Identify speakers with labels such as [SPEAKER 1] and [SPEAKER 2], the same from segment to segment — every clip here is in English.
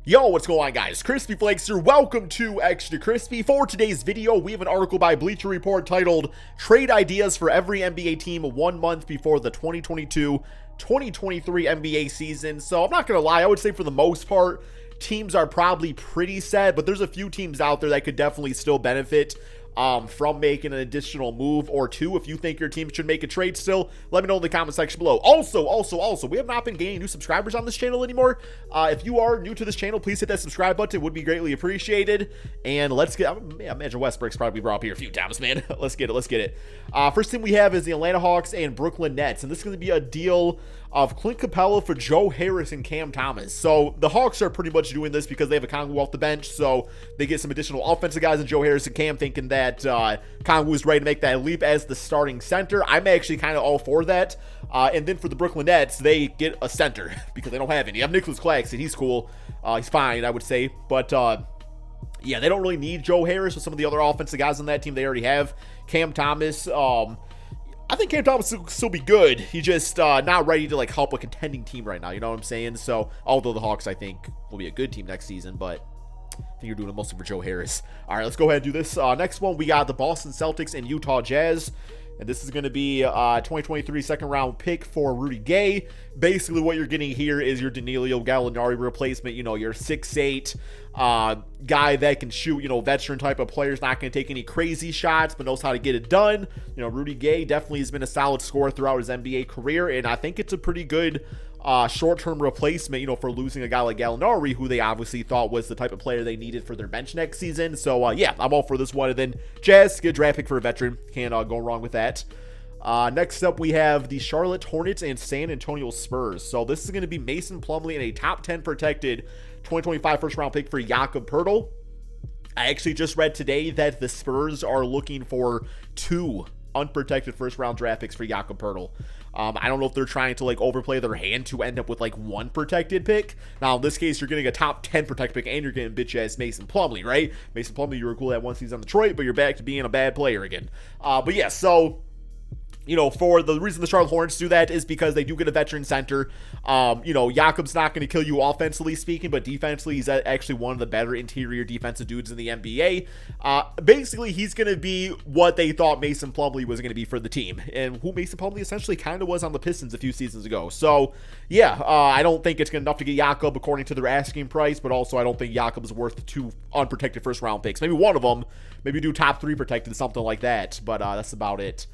[SPEAKER 1] Yo, what's going on, guys? Crispy Flakes here. Welcome to Extra Crispy. For today's video, we have an article by Bleacher Report titled Trade Ideas for Every NBA Team 1 month before the 2022-2023 NBA season. So I'm not going to lie, I would say for the most part, teams are probably pretty set, but there's a few teams out there that could definitely still benefit from making an additional move or two. If you think your team should make a trade still, let me know in the comment section below. Also, we have not been gaining new subscribers on this channel anymore. If you are new to this channel, please hit that subscribe button. It would be greatly appreciated. And let's get, I imagine Westbrook's probably brought up here a few times, man. Let's get it. First thing we have is the Atlanta Hawks and Brooklyn Nets. And this is going to be a deal of Clint Capella for Joe Harris and Cam Thomas. So the Hawks are pretty much doing this because they have a Kongwu off the bench, so they get some additional offensive guys in Joe Harris and Cam, thinking that Kongwu is ready to make that leap as the starting center. I'm actually kind of all for that. And then for the Brooklyn Nets, they get a center because they don't have any. I have Nicholas Claxton. He's cool. He's fine, I would say. But yeah, they don't really need Joe Harris with some of the other offensive guys on that team they already have. Cam Thomas, I think Cam Thomas will still be good. He's just not ready to help a contending team right now. You know what I'm saying? So, although the Hawks, I think, will be a good team next season, but I think you're doing it mostly for Joe Harris. All right, let's go ahead and do this. Next one, we got the Boston Celtics and Utah Jazz. And this is going to be a 2023 second-round pick for Rudy Gay. Basically, what you're getting here is your Danilo Gallinari replacement. You know, your 6'8", guy that can shoot, veteran type of player. Is not going to take any crazy shots, but knows how to get it done. Rudy Gay definitely has been a solid scorer throughout his NBA career, and I think it's a pretty good short-term replacement, for losing a guy like Gallinari, who they obviously thought was the type of player they needed for their bench next season. So, yeah, I'm all for this one. And then Jazz, get a draft pick for a veteran. Can't go wrong with that. Next up, we have the Charlotte Hornets and San Antonio Spurs. So this is going to be Mason Plumlee and a top 10 protected 2025 first-round pick for Jakob Poeltl. I actually just read today that the Spurs are looking for 2 unprotected first-round draft picks for Jakob Poeltl. I don't know if they're trying to overplay their hand to end up with 1 protected pick. Now in this case, you're getting a top 10 protected pick and you're getting bitch-ass Mason Plumlee, right? Mason Plumlee, you were cool that one season on Detroit, but you're back to being a bad player again. But yeah, so for the reason the Charlotte Hornets do that is because they do get a veteran center. Jakob's not going to kill you offensively speaking, but defensively, he's actually one of the better interior defensive dudes in the NBA. Basically, he's going to be what they thought Mason Plumlee was going to be for the team, and who Mason Plumlee essentially kind of was on the Pistons a few seasons ago. So, yeah, I don't think it's enough to get Jakob according to their asking price, but also I don't think Jakob is worth 2 unprotected first-round picks. Maybe one of them, maybe do top 3 protected, something like that, but that's about it.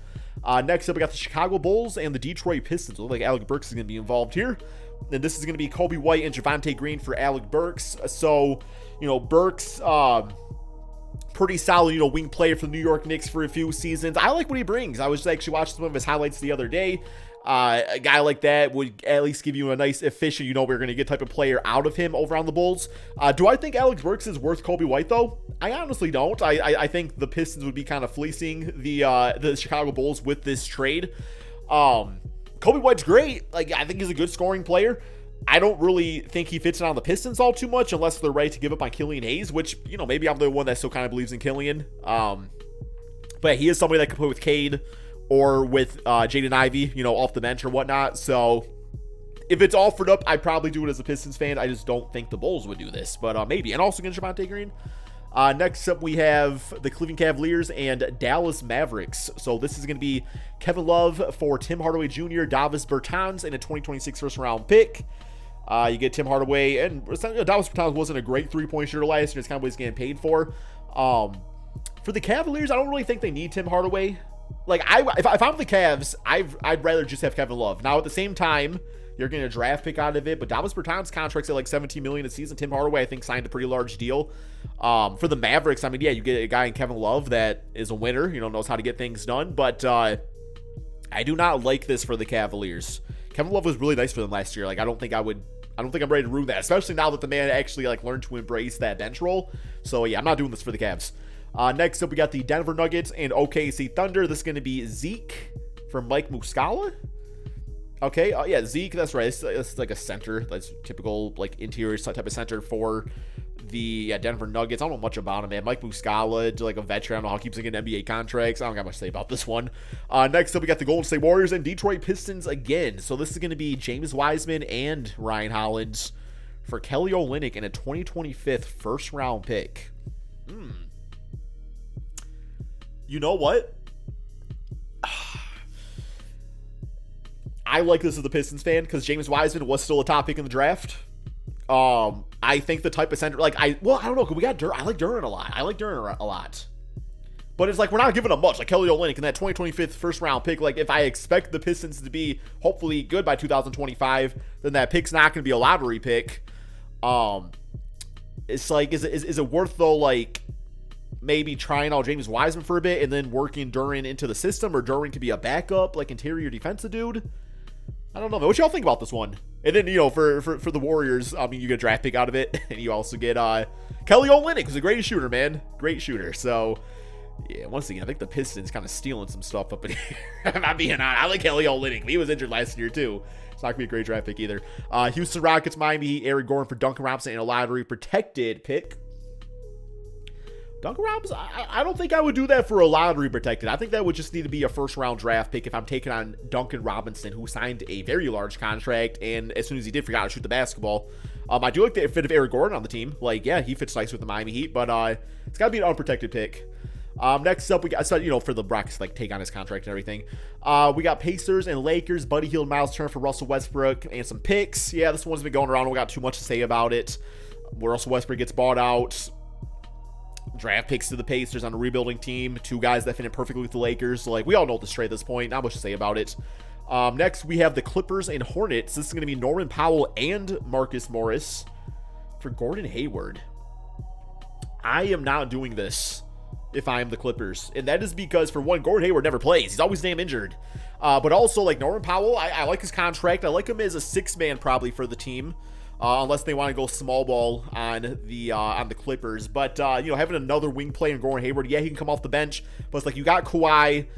[SPEAKER 1] Next up, we got the Chicago Bulls and the Detroit Pistons. It looks like Alec Burks is going to be involved here. And this is going to be Kobe White and Javonte Green for Alec Burks. So, Burks, pretty solid, wing player for the New York Knicks for a few seasons. I like what he brings. I was actually watching some of his highlights the other day. A guy like that would at least give you a nice, efficient, we're going to get type of player out of him over on the Bulls. Do I think Alex Burks is worth Kobe White, though? I honestly don't. I think the Pistons would be kind of fleecing the Chicago Bulls with this trade. Kobe White's great. I think he's a good scoring player. I don't really think he fits in on the Pistons all too much unless they're ready to give up on Killian Hayes, which, maybe I'm the one that still kind of believes in Killian. But he is somebody that can play with Cade or with Jaden Ivey, off the bench or whatnot. So if it's offered up, I'd probably do it as a Pistons fan. I just don't think the Bulls would do this, but maybe. And also against Javonte Green. Next up, we have the Cleveland Cavaliers and Dallas Mavericks. So this is going to be Kevin Love for Tim Hardaway Jr., Davis Bertans, and a 2026 first-round pick. You get Tim Hardaway, and Davis Bertans wasn't a great three-point shooter last year. It's kind of what he's getting paid for. For the Cavaliers, I don't really think they need Tim Hardaway. If I'm the Cavs, I'd rather just have Kevin Love. Now, at the same time, you're getting a draft pick out of it, but Davis Bertans' contract's at $17 million a season. Tim Hardaway, I think, signed a pretty large deal. For the Mavericks, yeah, you get a guy in Kevin Love that is a winner, knows how to get things done, but I do not like this for the Cavaliers. Kevin Love was really nice for them last year. I don't think I'm ready to ruin that, especially now that the man actually learned to embrace that bench role. So yeah, I'm not doing this for the Cavs. Next up, we got the Denver Nuggets and OKC Thunder. This is going to be Zeke from Mike Muscala. Okay, yeah, Zeke, that's right. It's like a center. That's typical, interior type of center for the Denver Nuggets. I don't know much about him, man. Mike Muscala, a veteran. I don't know how he keeps getting NBA contracts. I don't got much to say about this one. Next up, we got the Golden State Warriors and Detroit Pistons again. So this is going to be James Wiseman and Ryan Hollins for Kelly Olynyk and a 2025 first round pick. You know what? I like this as a Pistons fan because James Wiseman was still a top pick in the draft. I think the type of center, like, I don't know, because we got Duren. I like Duren a lot. But it's like, we're not giving him much. Like, Kelly Olynyk in that 2025 first round pick, like, if I expect the Pistons to be hopefully good by 2025, then that pick's not going to be a lottery pick. It's like, is it worth, though, like, maybe trying out James Wiseman for a bit and then working Duren into the system, or Duren could be a backup, like, interior defensive dude? I don't know, man. What y'all think about this one? And then, you know, for the Warriors, I mean, you get a draft pick out of it, and you also get Kelly Olynyk, who's a great shooter, man. Great shooter. So, yeah, once again, I think the Pistons kind of stealing some stuff up in here. I'm not being honest. I like Kelly Olynyk. He was injured last year, too. It's not going to be a great draft pick either. Houston Rockets, Miami Heat, Eric Gordon for Duncan Robinson, and a lottery protected pick. Duncan Robinson, I don't think I would do that for a lottery protected. I think that would just need to be a first round draft pick if I'm taking on Duncan Robinson, who signed a very large contract, and as soon as he did, forgot to shoot the basketball. I do like the fit of Eric Gordon on the team. Like, yeah, he fits nice with the Miami Heat, but it's got to be an unprotected pick. Next up, we got, so, you know, for the Rockets, like, take on his contract and everything. We got Pacers and Lakers, Buddy Hield, Miles Turner for Russell Westbrook, and some picks. Yeah, this one's been going around. We got too much to say about it. Where Russell Westbrook gets bought out. Draft picks to the Pacers on a rebuilding team. Two guys that fit in perfectly with the Lakers. So, like, we all know the straight at this point. Not much to say about it. Next, we have the Clippers and Hornets. This is going to be Norman Powell and Marcus Morris for Gordon Hayward. I am not doing this if I am the Clippers. And that is because, for one, Gordon Hayward never plays. He's always damn injured. But also, like, Norman Powell, I like his contract. I like him as a six-man probably for the team. Unless they want to go small ball on the Clippers. But, you know, having another wing player in Gordon Hayward, yeah, he can come off the bench. But it's like, you got Kawhi,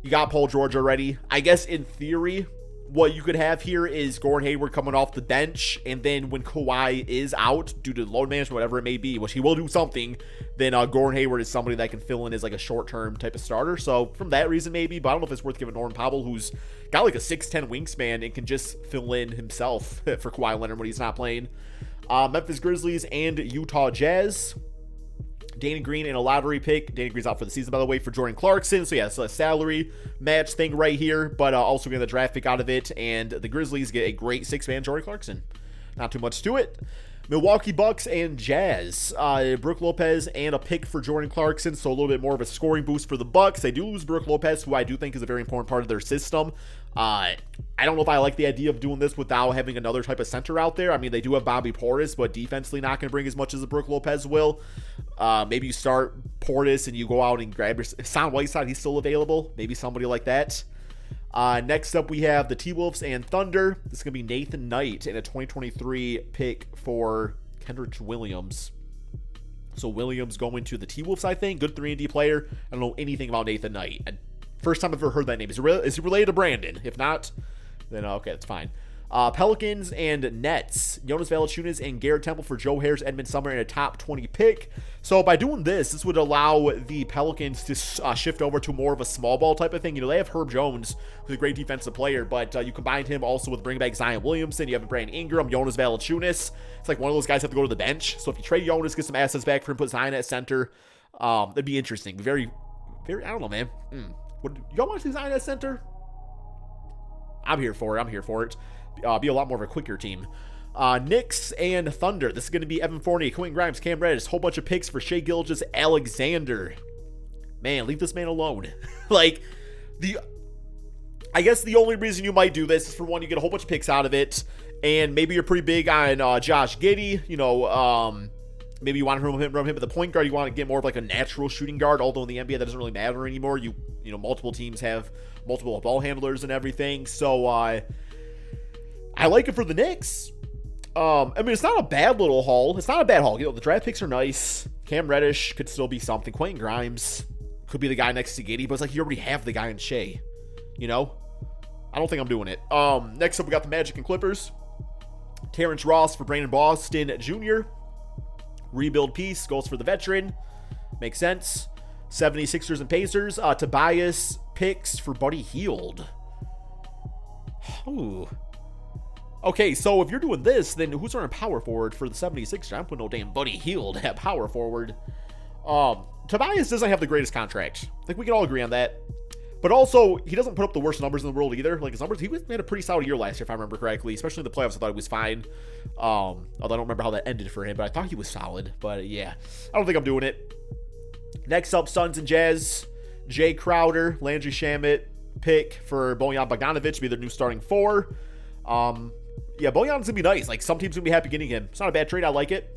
[SPEAKER 1] you got Paul George already. I guess in theory, what you could have here is Gordon Hayward coming off the bench. And then when Kawhi is out due to load management, whatever it may be, which he will do something, then Gordon Hayward is somebody that can fill in as like a short-term type of starter. So from that reason, maybe. But I don't know if it's worth giving Norman Powell, who's got like a 6'10 wingspan and can just fill in himself for Kawhi Leonard when he's not playing. Memphis Grizzlies and Utah Jazz. Danny Green and a lottery pick. Danny Green's out for the season, by the way, for Jordan Clarkson. So, yeah, it's a salary match thing right here, but also getting the draft pick out of it. And the Grizzlies get a great six-man Jordan Clarkson. Not too much to it. Milwaukee Bucks and Jazz. Brook Lopez and a pick for Jordan Clarkson, so a little bit more of a scoring boost for the Bucks. They do lose Brook Lopez, who I do think is a very important part of their system. I don't know if I like the idea of doing this without having another type of center out there. I mean, they do have Bobby Portis, but defensively not going to bring as much as a Brook Lopez will. Maybe you start Portis and you go out and grab your Hassan Whiteside. He's still available. Maybe somebody like that. Next up, we have the T-Wolves and Thunder. This is going to be Nathan Knight and a 2023 pick for Kendrick Williams. So Williams going to the T-Wolves, I think. Good 3-and-D player. I don't know anything about Nathan Knight. First time I've ever heard that name. Is he related to Brandon? If not, then okay, that's fine. Pelicans and Nets. Jonas Valanciunas and Garrett Temple for Joe Harris, Edmund Sumner, and a top 20 pick. So by doing this would allow the Pelicans to shift over to more of a small ball type of thing. You know, they have Herb Jones, who's a great defensive player, but you combined him also with bringing back Zion Williamson. You have Brandon Ingram, Jonas Valanciunas. It's like one of those guys have to go to the bench. So if you trade Jonas, get some assets back for him, put Zion at center, that'd be interesting. Very, very, I don't know, man. Y'all want to see Zion at center? I'm here for it. Be a lot more of a quicker team. Knicks and Thunder. This is going to be Evan Fournier, Quentin Grimes, Cam Reddish, whole bunch of picks for Shai Gilgeous-Alexander. Man, leave this man alone. Like, I guess the only reason you might do this is, for one, you get a whole bunch of picks out of it, and maybe you're pretty big on Josh Giddey. You know, maybe you want to run him at the point guard. You want to get more of like a natural shooting guard, although in the NBA that doesn't really matter anymore. You know, multiple teams have multiple ball handlers and everything. So, I like it for the Knicks. I mean, it's not a bad little haul. It's not a bad haul. You know, the draft picks are nice. Cam Reddish could still be something. Quentin Grimes could be the guy next to Giddey, but it's like you already have the guy in Shai. You know? I don't think I'm doing it. Next up, we got the Magic and Clippers. Terence Ross for Brandon Boston Jr. Rebuild piece. Goes for the veteran. Makes sense. 76ers and Pacers. Tobias picks for Buddy Hield. Ooh. Okay, so if you're doing this, then who's running power forward for the 76ers? I'm putting no damn Buddy Hield at power forward. Tobias doesn't have the greatest contract. I think we can all agree on that. But also, he doesn't put up the worst numbers in the world either. Like, his numbers, he had a pretty solid year last year, if I remember correctly. Especially in the playoffs, I thought he was fine. Although I don't remember how that ended for him, but I thought he was solid. But yeah, I don't think I'm doing it. Next up, Suns and Jazz. Jay Crowder, Landry Shamet, pick for Bojan Bogdanovic to be their new starting four. Yeah, Bojan's going to be nice. Like, some teams going to be happy getting him. It's not a bad trade. I like it.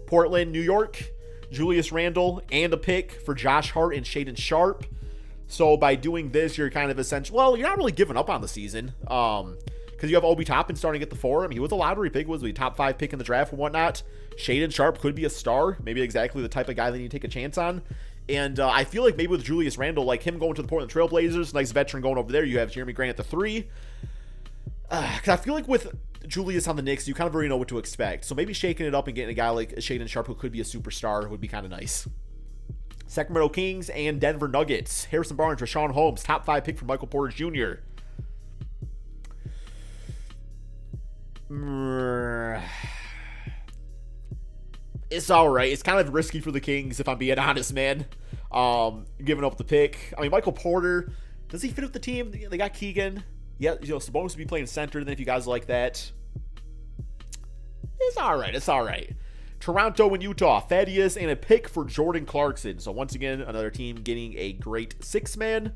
[SPEAKER 1] Portland, New York, Julius Randle, and a pick for Josh Hart and Shaedon Sharpe. So by doing this, you're kind of essentially, well, you're not really giving up on the season. Because you have Obi Toppin starting at the 4. I mean, he was a lottery pick, was a top 5 pick in the draft and whatnot. Shaedon Sharpe could be a star, maybe exactly the type of guy that you take a chance on. And I feel like maybe with Julius Randle, like him going to the Portland Trailblazers, nice veteran going over there. You have Jeremy Grant at the 3. Because I feel like with Julius on the Knicks, you kind of already know what to expect. So maybe shaking it up and getting a guy like Shaedon Sharpe who could be a superstar would be kind of nice. Sacramento Kings and Denver Nuggets. Harrison Barnes, Rashawn Holmes, top 5 pick for Michael Porter Jr. It's all right. It's kind of risky for the Kings, if I'm being honest, man. Giving up the pick. I mean, Michael Porter, does he fit with the team? They got Keegan. Yeah, you know, Sabonis would be playing center. Then if you guys like that, it's all right. It's all right. Toronto and Utah, Thaddeus and a pick for Jordan Clarkson. So once again, another team getting a great 6-man.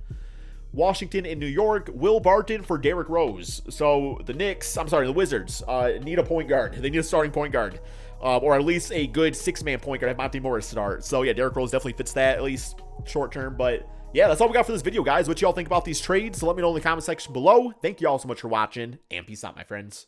[SPEAKER 1] Washington and New York, Will Barton for Derrick Rose. So the Wizards need a point guard. They need a starting point guard. Or at least a good 6-man point guard. Have Monte Morris start. So yeah, Derrick Rose definitely fits that, at least short term. But yeah, that's all we got for this video, guys. What y'all think about these trades? So let me know in the comment section below. Thank you all so much for watching, and peace out, my friends.